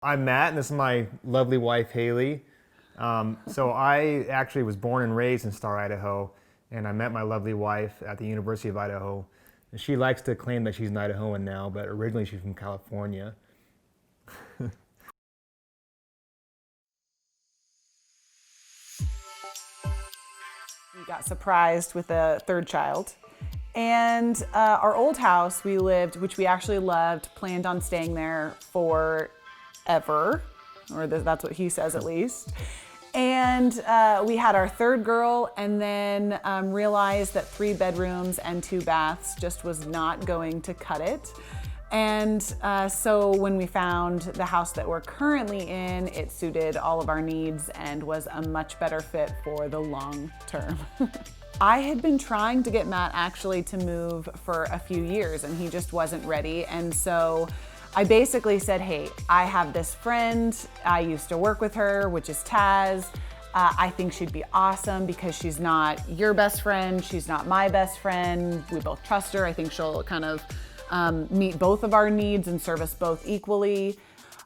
I'm Matt, and this is my lovely wife, Haley. So I actually was born and raised in Star, Idaho, and I met my lovely wife at the University of Idaho. And she likes to claim that she's an Idahoan now, but originally she's from California. We got surprised with a third child. And our old house we lived, which we actually loved, planned on staying there forever, or that's what he says at least. And we had our third girl, and then realized that 3 bedrooms and 2 baths just was not going to cut it. And so when we found the house that we're currently in, it suited all of our needs and was a much better fit for the long term. I had been trying to get Matt actually to move for a few years, and he just wasn't ready. And so I basically said, hey, I have this friend, I used to work with her, which is Tazz. I think she'd be awesome because she's not your best friend, she's not my best friend. We both trust her. I think she'll kind of meet both of our needs and serve us both equally.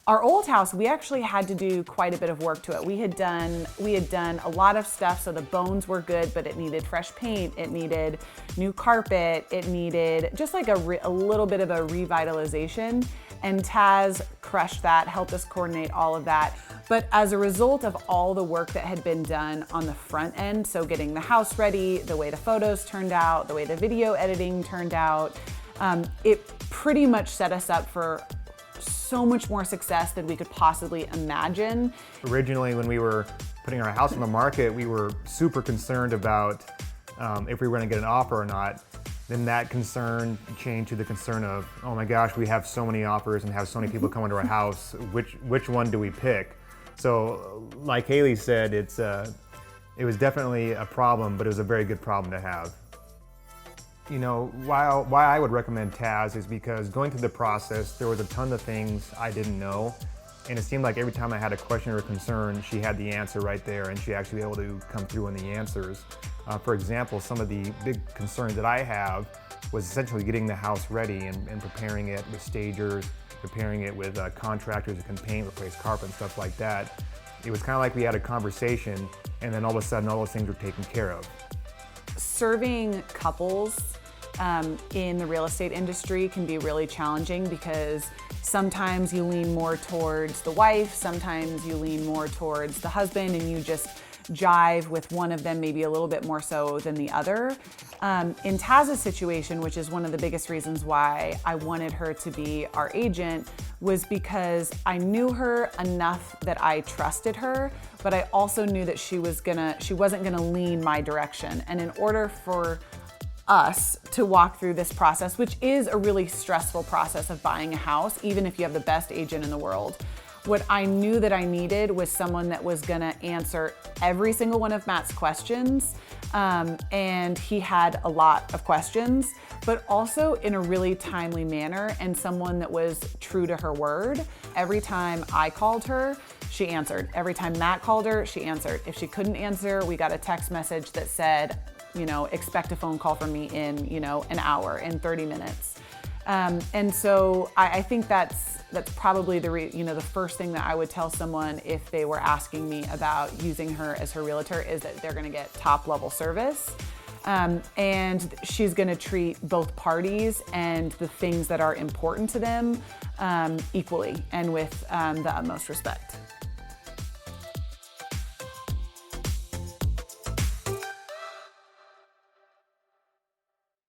Our old house, we actually had to do quite a bit of work to it. We had done a lot of stuff, so the bones were good, but it needed fresh paint, it needed new carpet, it needed just like a little bit of a revitalization. And Tazz crushed that, helped us coordinate all of that. But as a result of all the work that had been done on the front end, so getting the house ready, the way the photos turned out, the way the video editing turned out, it pretty much set us up for so much more success than we could possibly imagine. Originally, when we were putting our house on the market, we were super concerned about if we were going to get an offer or not. Then that concern changed to the concern of, oh my gosh, we have so many offers and have so many people come into our house. Which one do we pick? So, like Haley said, it was definitely a problem, but it was a very good problem to have. You know, why I would recommend Tazz is because going through the process, there was a ton of things I didn't know. And it seemed like every time I had a question or a concern, she had the answer right there, and she actually able to come through on the answers. For example, some of the big concerns that I have was essentially getting the house ready and preparing it with stagers, preparing it with contractors who can paint, replace carpet, and stuff like that. It was kind of like we had a conversation, and then all of a sudden, all those things were taken care of. Serving couples in the real estate industry can be really challenging because sometimes you lean more towards the wife, sometimes you lean more towards the husband, and you just jive with one of them maybe a little bit more so than the other. In Tazz's situation, which is one of the biggest reasons why I wanted her to be our agent, was because I knew her enough that I trusted her, but I also knew that she wasn't gonna lean my direction. And in order for us to walk through this process, which is a really stressful process of buying a house, even if you have the best agent in the world, what I knew that I needed was someone that was gonna answer every single one of Matt's questions. And he had a lot of questions, but also in a really timely manner, and someone that was true to her word. Every time I called her, she answered. Every time Matt called her, she answered. If she couldn't answer, we got a text message that said, you know, expect a phone call from me in, you know, an hour, in 30 minutes. And so I think that's probably the first thing that I would tell someone if they were asking me about using her as her realtor, is that they're gonna get top level service. And she's gonna treat both parties and the things that are important to them equally and with the utmost respect.